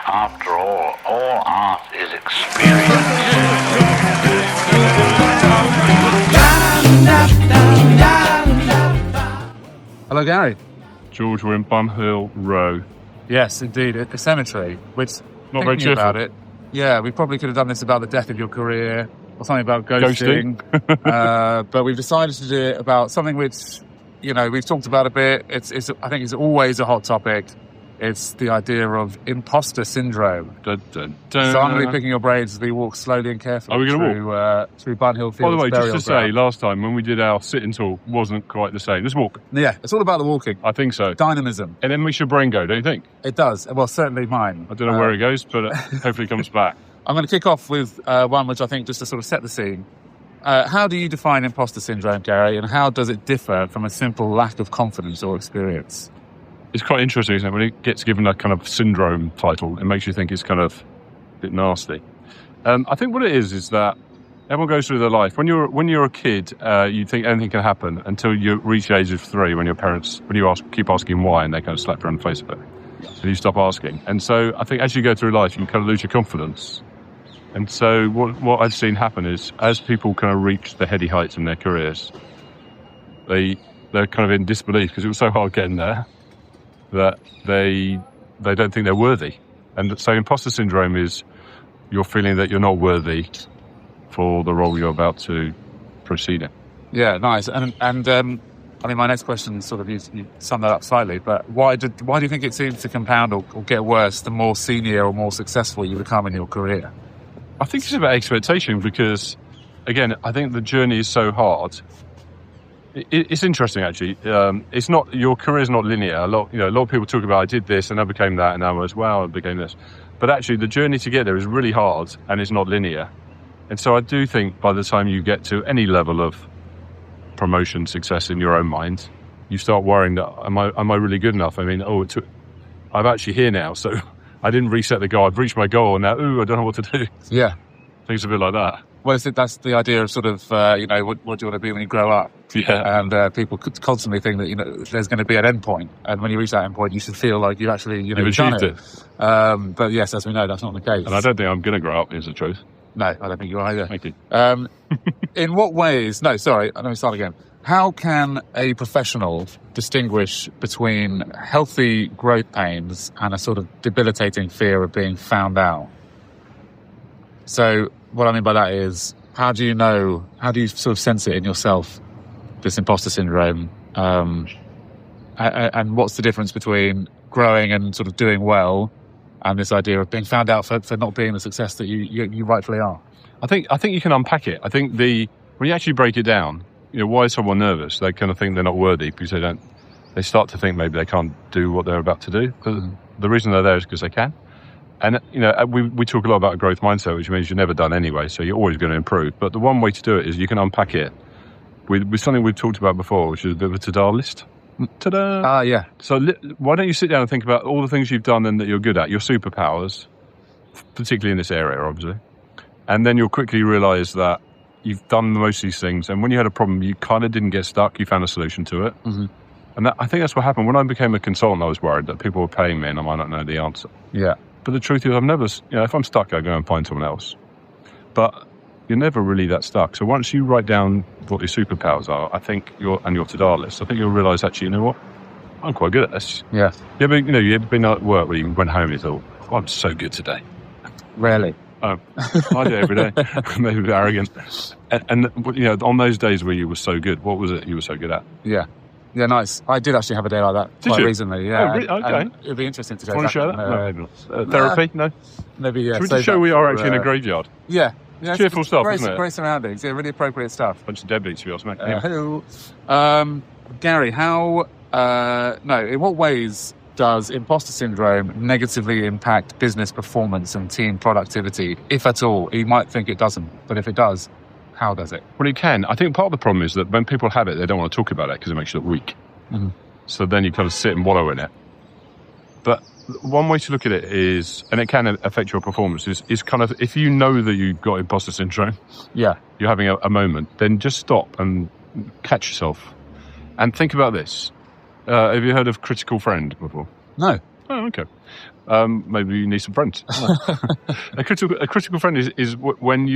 After all art is experience. Hello, Gary. George, we're in Bunhill Row. Yes, indeed, a cemetery. Which, Not very thinking about cheerful. it, yeah, we probably could have done this about the death of your career or something about ghosting. But we've decided to do it about something which, we've talked about a bit. I think it's always a hot topic. It's the idea of imposter syndrome. Dun, dun, dun. So I'm going to be picking your brains as we walk slowly and carefully Are we gonna through Bunhill Fields. By the way, just burial to say, ground. last time when we did our sit-in talk, wasn't quite the same. Let's walk. Yeah, it's all about the walking. I think so. Dynamism. And then makes your brain go, don't you think? It does. Well, certainly mine. I don't know where it goes, but hopefully it comes back. I'm going to kick off with one which I think, just to sort of set the scene. How do you define imposter syndrome, Gary, and how does it differ from a simple lack of confidence or experience? It's quite interesting, isn't it? When it gets given a kind of syndrome title, it makes you think it's kind of a bit nasty. I think what it is that everyone goes through their life. When you're a kid, you think anything can happen until you reach the age of 3, when you keep asking why, and they kind of slap you on the face of it. So you stop asking. And so I think as you go through life, you kind of lose your confidence. And so what I've seen happen is, as people kind of reach the heady heights in their careers, they're kind of in disbelief because it was so hard getting there, that they don't think they're worthy. And so imposter syndrome is you're feeling that you're not worthy for the role you're about to proceed in. Yeah, nice. And my next question sort of, you summed that up slightly, but why do you think it seems to compound or get worse the more senior or more successful you become in your career? I think it's about expectation because, again, I think the journey is so hard. It's interesting, actually. It's not, your career is not linear. A lot of people talk about, I did this and I became that, and I was, wow, I became this. But actually, the journey to get there is really hard and it's not linear. And so I do think by the time you get to any level of promotion success in your own mind, you start worrying that, am I really good enough? I mean, I'm actually here now, so I didn't reset the goal. I've reached my goal, and now, I don't know what to do. Yeah. Things a bit like that. Well, that's the idea of sort of, what do you want to be when you grow up? Yeah. And people could constantly think that, there's going to be an end point. And when you reach that end point, you should feel like you actually, You've achieved done it. But yes, as we know, that's not the case. And I don't think I'm going to grow up, is the truth. No, I don't think you are either. Thank you. In what ways... No, sorry, let me start again. How can a professional distinguish between healthy growth pains and a sort of debilitating fear of being found out? So what I mean by that is, how do you sort of sense it in yourself, this imposter syndrome? And what's the difference between growing and sort of doing well and this idea of being found out for not being the success that you rightfully are? I think you can unpack it. I think when you actually break it down, why is someone nervous? They kind of think they're not worthy because they start to think maybe they can't do what they're about to do. The reason they're there is because they can. And, we talk a lot about a growth mindset, which means you're never done anyway, so you're always going to improve. But the one way to do it is you can unpack it with something we've talked about before, which is a bit of a to-do list. Ta-da! Yeah. So why don't you sit down and think about all the things you've done and that you're good at, your superpowers, particularly in this area, obviously. And then you'll quickly realise that you've done most of these things, and when you had a problem, you kind of didn't get stuck, you found a solution to it. Mm-hmm. And I think that's what happened. When I became a consultant, I was worried that people were paying me and I might not know the answer. Yeah. But the truth is, I've never, if I'm stuck, I go and find someone else. But you're never really that stuck. So once you write down what your superpowers are, I think your to-do list, I think you'll realise, actually, you know what? I'm quite good at this. Yeah. You ever been at work where you went home and you thought, oh, I'm so good today? Rarely. Oh, I do every day. Maybe a bit arrogant. And on those days where you were so good, what was it you were so good at? Yeah. Yeah, nice. I did actually have a day like that quite recently. Yeah. Oh, really? Okay. It'd be interesting to go. Want to share that? Therapy? No. Maybe. Yeah. Should we just show we are actually in a graveyard? Yeah. Cheerful stuff, isn't it? Great surroundings. Yeah, really appropriate stuff. Bunch of deadbeats, to be honest, mate. Hello. Gary, in what ways does imposter syndrome negatively impact business performance and team productivity, if at all? You might think it doesn't, but if it does, how does it? Well, it can. I think part of the problem is that when people have it, they don't want to talk about it because it makes you look weak. Mm-hmm. So then you kind of sit and wallow in it. But one way to look at it is, and it can affect your performance, is kind of, if you know that you've got imposter syndrome, you're having a moment, then just stop and catch yourself and think about this. Have you heard of critical friend before? No. Oh, okay. maybe you need some friends. A critical friend is when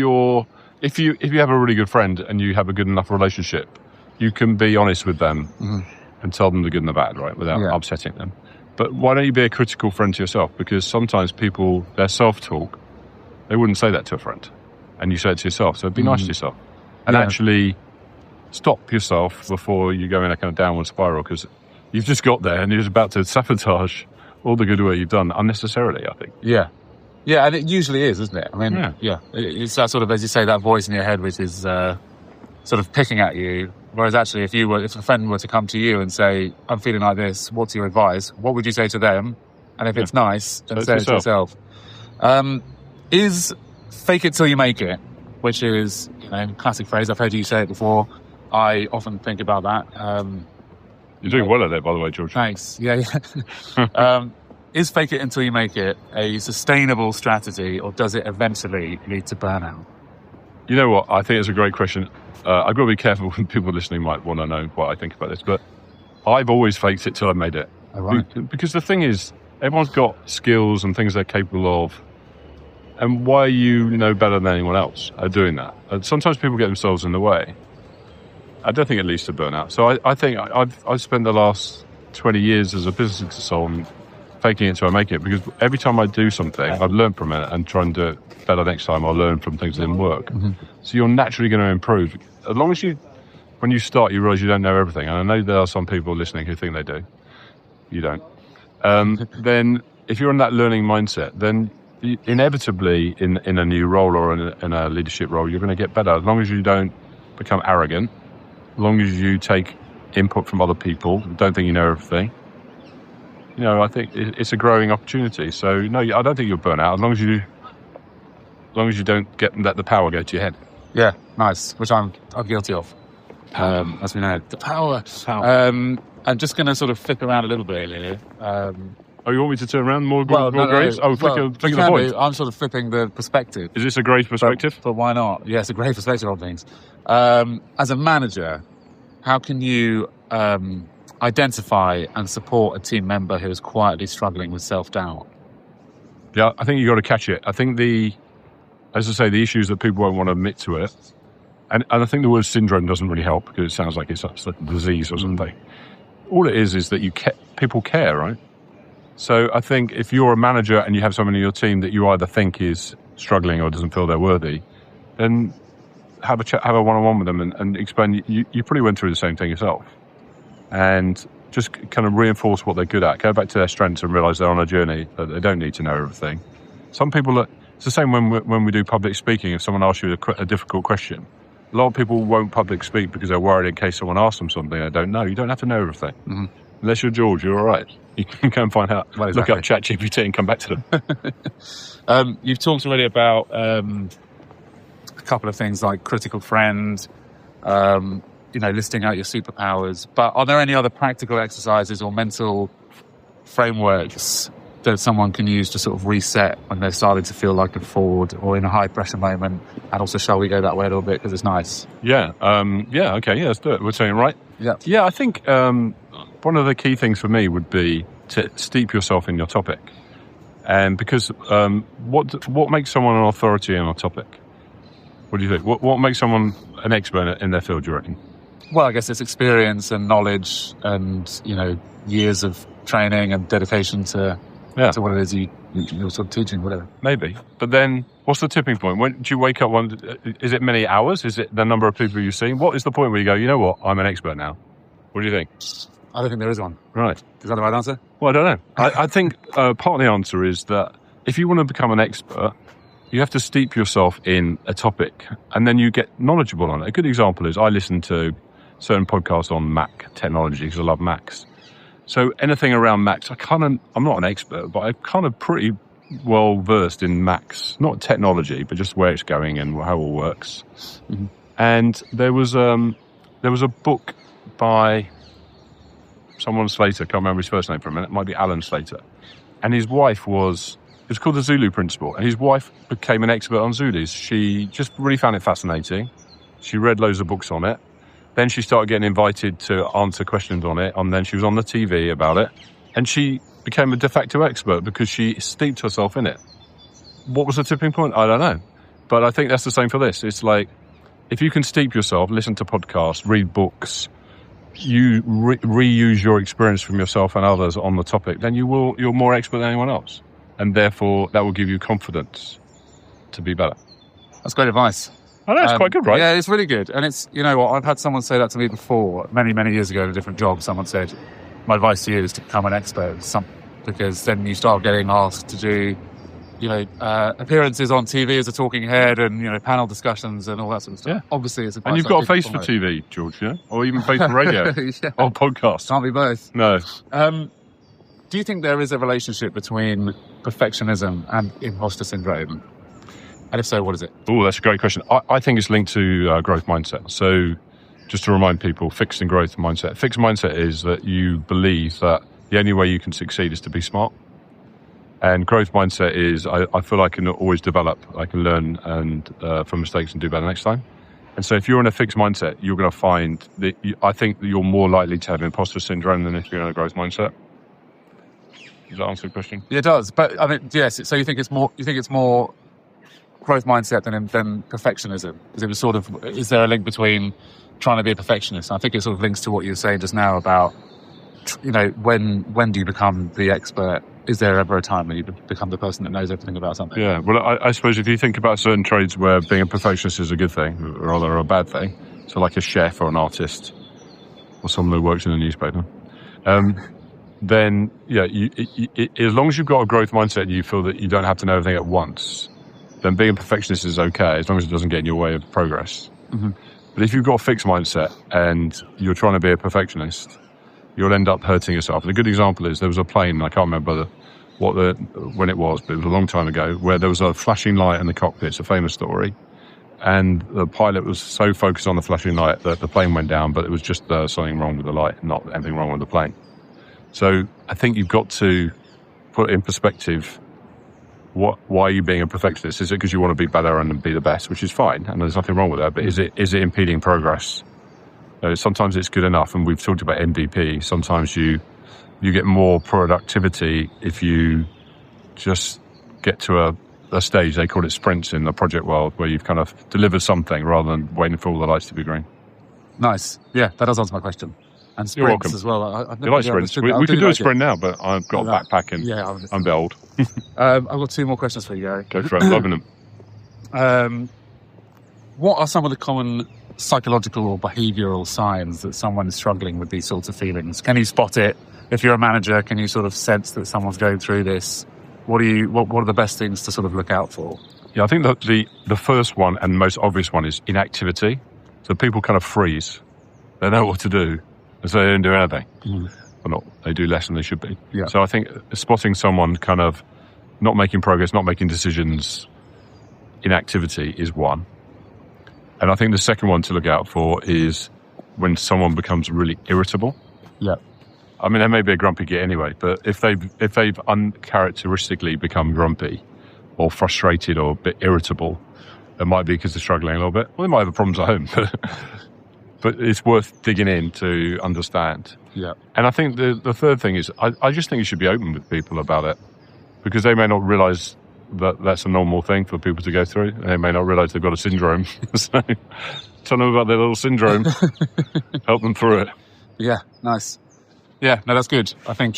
if you have a really good friend and you have a good enough relationship, you can be honest with them and tell them the good and the bad, right, without upsetting them. But why don't you be a critical friend to yourself? Because sometimes people, their self-talk, they wouldn't say that to a friend, and you say it to yourself. So be nice to yourself and actually stop yourself before you go in a kind of downward spiral, because you've just got there and you're just about to sabotage all the good work you've done unnecessarily, I think. Yeah, and it usually is, isn't it? I mean, it's that sort of, as you say, that voice in your head which is sort of picking at you. Whereas actually, if a friend were to come to you and say, "I'm feeling like this, what's your advice?" What would you say to them? And if it's nice, then say it to yourself. Is fake it till you make it, which is, classic phrase. I've heard you say it before. I often think about that. You're doing well at it, by the way, George. Thanks. Yeah. Is fake it until you make it a sustainable strategy, or does it eventually lead to burnout? You know what? I think it's a great question. I've got to be careful when people listening might want to know what I think about this, but I've always faked it till I made it. Oh, right. Because the thing is, everyone's got skills and things they're capable of. And why are you better than anyone else at doing that? And sometimes people get themselves in the way. I don't think it leads to burnout. So I think I've spent the last 20 years as a business consultant faking it till I make it, because every time I do something, I've learned from it and try and do it better next time. I'll learn from things that didn't work. Mm-hmm. So you're naturally going to improve. As long as when you start, you realise you don't know everything. And I know there are some people listening who think they do. You don't. Then if you're in that learning mindset, then inevitably in a new role or in a leadership role, you're going to get better. As long as you don't become arrogant, as long as you take input from other people, don't think you know everything. I think it's a growing opportunity. So no, I don't think you'll burn out as long as you don't let the power go to your head. Yeah, nice. Which I'm guilty of. As we know, the power. I'm just going to sort of flip around a little bit here. You want me to turn around more grace? No. Flick the point. I'm sort of flipping the perspective. Is this a great perspective? But why not? Yeah, it's a great perspective on things. As a manager, how can you identify and support a team member who is quietly struggling with self-doubt? Yeah, I think you've got to catch it. I think as I say, the issue is that people won't want to admit to it. And I think the word syndrome doesn't really help, because it sounds like it's a disease or something. All it is that people care, right? So I think if you're a manager and you have someone in your team that you either think is struggling or doesn't feel they're worthy, then have a one-on-one with them and explain you probably went through the same thing yourself. And just kind of reinforce what they're good at. Go back to their strengths and realise they're on a journey, that they don't need to know everything. Some people it's the same when we do public speaking. If someone asks you a difficult question, a lot of people won't public speak because they're worried in case someone asks them something they don't know. You don't have to know everything. Mm-hmm. Unless you're George, you're all right. You can go and find out. Well, exactly. Look up ChatGPT and come back to them. You've talked already about a couple of things like critical friend, listing out your superpowers. But are there any other practical exercises or mental frameworks that someone can use to sort of reset when they're starting to feel like a fraud or in a high pressure moment? And also, shall we go that way a little bit because it's nice? Yeah. Okay. Yeah. Let's do it. We're saying right. Yeah. Yeah. I think one of the key things for me would be to steep yourself in your topic, and because what makes someone an authority on a topic? What do you think? What makes someone an expert in their field? Do you reckon? Well, I guess it's experience and knowledge, and years of training and dedication to what it is you're sort of teaching, whatever. Maybe. But then, what's the tipping point? When do you wake up is it many hours? Is it the number of people you've seen? What is the point where you go, you know what, I'm an expert now? What do you think? I don't think there is one. Right. Is that the right answer? Well, I don't know. I think part of the answer is that if you want to become an expert, you have to steep yourself in a topic, and then you get knowledgeable on it. A good example is I listen to certain podcasts on Mac technology because I love Macs. So anything around Macs, I'm not an expert, but I'm kind of pretty well versed in Macs, not technology, but just where it's going and how it all works. Mm-hmm. And there was a book by someone Slater, can't remember his first name for a minute, it might be Alan Slater. And his wife it was called the Zulu Principle, and his wife became an expert on Zulus. She just really found it fascinating. She read loads of books on it. Then she started getting invited to answer questions on it, and then she was on the TV about it. And she became a de facto expert because she steeped herself in it. What was the tipping point? I don't know. But I think that's the same for this. It's like, if you can steep yourself, listen to podcasts, read books, you reuse your experience from yourself and others on the topic, then you're more expert than anyone else. And therefore, that will give you confidence to be better. That's great advice. I know, it's quite good, right? Yeah, it's really good. And it's, you know what, I've had someone say that to me before, many, many years ago in a different job. Someone said, my advice to you is to become an expert at something, because then you start getting asked to do, appearances on TV as a talking head and, panel discussions and all that sort of stuff. Yeah. Obviously, it's And you've got a face for TV, George, yeah? Or even face for radio yeah. or podcast. Can't be both. No. Do you think there is a relationship between perfectionism and imposter syndrome? And if so, what is it? Oh, that's a great question. I think it's linked to growth mindset. So just to remind people, fixed and growth mindset. Fixed mindset is that you believe that the only way you can succeed is to be smart. And growth mindset is I feel I can always develop. I can learn and from mistakes and do better next time. And so if you're in a fixed mindset, you're going to find that I think that you're more likely to have imposter syndrome than if you're in a growth mindset. Does that answer the question? Yeah, it does. But I mean, yes. So you think it's more growth mindset than perfectionism? Because it was sort of, is there a link between trying to be a perfectionist? And I think it sort of links to what you were saying just now about, when do you become the expert? Is there ever a time when you become the person that knows everything about something? Yeah, well, I suppose if you think about certain trades where being a perfectionist is a good thing rather a bad thing, so like a chef or an artist or someone who works in a newspaper, then as long as you've got a growth mindset and you feel that you don't have to know everything at once, then being a perfectionist is okay as long as it doesn't get in your way of progress. Mm-hmm. But if you've got a fixed mindset and you're trying to be a perfectionist, you'll end up hurting yourself. And a good example is there was a plane, I can't remember when it was, but it was a long time ago, where there was a flashing light in the cockpit. It's a famous story. And the pilot was so focused on the flashing light that the plane went down, but it was just something wrong with the light, not anything wrong with the plane. So I think you've got to put in perspective, why are you being a perfectionist? Is it because you want to be better and be the best, which is fine, and there's nothing wrong with that, but is it impeding progress? Sometimes it's good enough, and we've talked about MVP. Sometimes you get more productivity if you just get to a stage, they call it sprints in the project world, where you've kind of delivered something rather than waiting for all the lights to be green. Nice. Yeah, that does answer my question. And You're sprints welcome. as well. You like sprints? We could do a sprint now, but I've got a backpack and I'm a bit old. I've got two more questions for you, Gary. Go for it. Loving them. What are some of the common psychological or behavioural signs that someone is struggling with these sorts of feelings? Can you spot it? If you're a manager, can you sort of sense that someone's going through this? What are the best things to sort of look out for? Yeah, I think that the first one and most obvious one is inactivity. So people kind of freeze. They know what to do, and so they don't do anything. Mm. Or not, they do less than they should be. Yeah. So I think spotting someone kind of not making progress, not making decisions, inactivity is one. And I think the second one to look out for is when someone becomes really irritable. Yeah. I mean, they may be a grumpy git anyway, but if they've uncharacteristically become grumpy or frustrated or a bit irritable, it might be because they're struggling a little bit. Well, they might have problems at home, but it's worth digging in to understand. Yeah. And I think the third thing is I just think you should be open with people about it, because they may not realise that that's a normal thing for people to go through. They may not realise they've got a syndrome. So tell them about their little syndrome. Help them through it. Yeah, nice. Yeah, no, that's good. I think,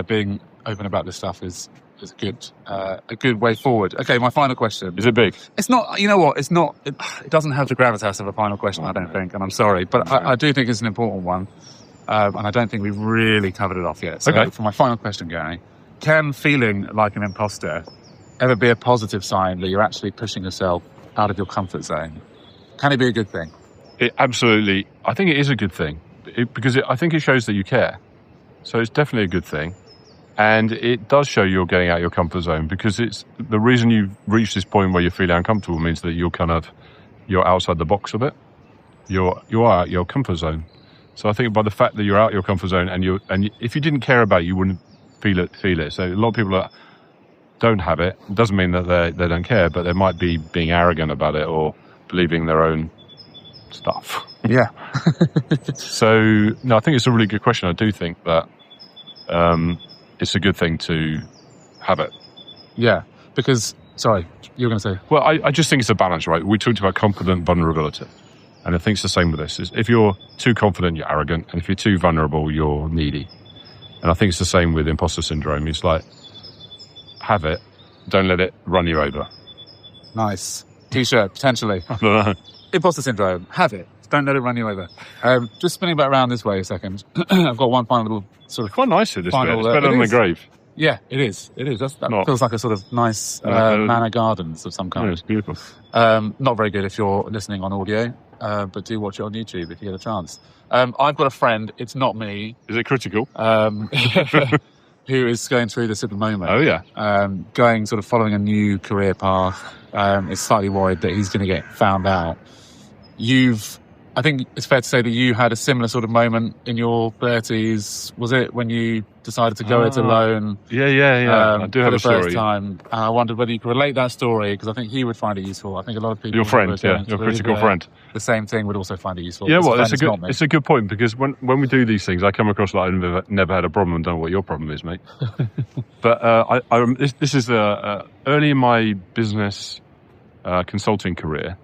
being open about this stuff is a good way forward. Okay, my final question. Is it big? It's not, you know what, it's not, it doesn't have the gravitas of a final question, I don't think, and I'm sorry, but I do think it's an important one, and I don't think we've really covered it off yet. So okay. For my final question, Gary, can feeling like an imposter ever be a positive sign that you're actually pushing yourself out of your comfort zone? Can it be a good thing? Absolutely. I think it is a good thing, because I think it shows that you care. So it's definitely a good thing. And it does show you're getting out of your comfort zone, because it's the reason you've reached this point where you're feeling uncomfortable means that you're outside the box a bit. You are out your comfort zone. So I think by the fact that you're out your comfort zone and if you didn't care about it, you wouldn't feel it. So a lot of people don't have it. It doesn't mean that they don't care, but they might be being arrogant about it or believing their own stuff. Yeah. So, no, I think it's a really good question. I do think that it's a good thing to have it. Yeah, because, sorry, you were going to say. Well, I just think it's a balance, right? We talked about confident vulnerability. And I think it's the same with this. Is if you're too confident, you're arrogant. And if you're too vulnerable, you're needy. And I think it's the same with imposter syndrome. It's like, have it. Don't let it run you over. Nice. T-shirt, potentially. I don't know. Imposter syndrome, have it. Don't let it run you over. Just spinning back around this way a second. I've got one final little sort of... Quite nice at this bit. final, It's better than the grave. Yeah, it is. It is. That Not- feels like a sort of nice manor gardens of some Yeah, kind. it's beautiful. Not very good if you're listening on audio, but do watch it on YouTube if you get a chance. I've got a friend, it's not me, Is it critical? who is going through this at the moment. Oh, yeah. Going sort of following a new career path. Is slightly worried that he's going to get found out. I think it's fair to say that you had a similar sort of moment in your 30s. Was it when you decided to go it alone? Yeah. I do for have the a story. first time. And I wondered whether you could relate that story, because I think he would find it useful. I think a lot of people... Your friend, who are going your through critical friend. the same thing would also find it useful. Yeah, It's well, friend, it's a good point, because when we do these things, I come across like I've never had a problem and don't know what your problem is, mate. But this is early in my business consulting career.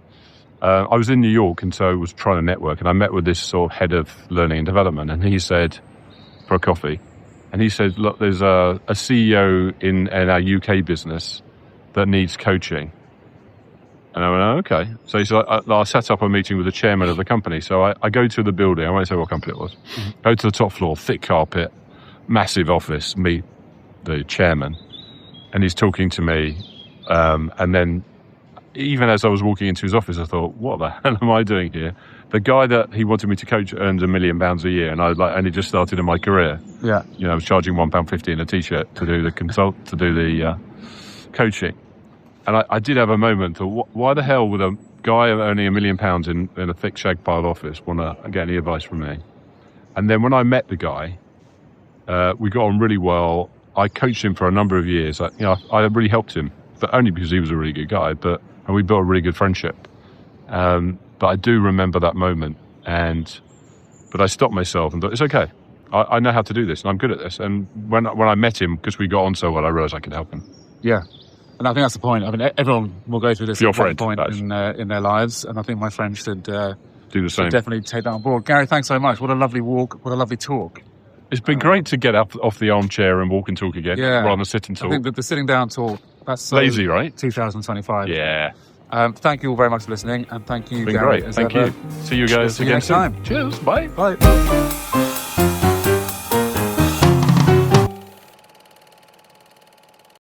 I was in New York, and so I was trying to network, and I met with this sort of head of learning and development, and he said, for a coffee, and he said, look, there's a CEO in our UK business that needs coaching. And I went, oh, okay. So he said, I set up a meeting with the chairman of the company. So I go to the building, I won't say what company it was, go to the top floor, thick carpet, massive office, meet the chairman, and he's talking to me, and then even as I was walking into his office, I thought, what the hell am I doing here? The guy that he wanted me to coach earns £1 million a year, and I only just started in my career. Yeah. You know, I was charging £1.50 in a t-shirt to do the coaching. And I did have a moment of, why the hell would a guy earning £1 million in a thick shag pile office want to get any advice from me? And then when I met the guy, we got on really well. I coached him for a number of years. I really helped him, but only because he was a really good guy. And we built a really good friendship. But I do remember that moment. But I stopped myself and thought, it's okay. I know how to do this, and I'm good at this. And when I met him, because we got on so well, I realised I could help him. Yeah. And I think that's the point. I mean, everyone will go through this Your at one friend, point in their lives. And I think my friend should Do the same. definitely take that on board. Gary, thanks so much. What a lovely walk. What a lovely talk. It's been great to get up off the armchair and walk and talk again, rather than sit and talk. I think that the sitting down talk, that's so Lazy, right? 2025. Yeah. Thank you all very much for listening, and thank you, Been Gary. great. as Thank ever. you. See you guys See you again next soon. time. Cheers. Bye. Bye.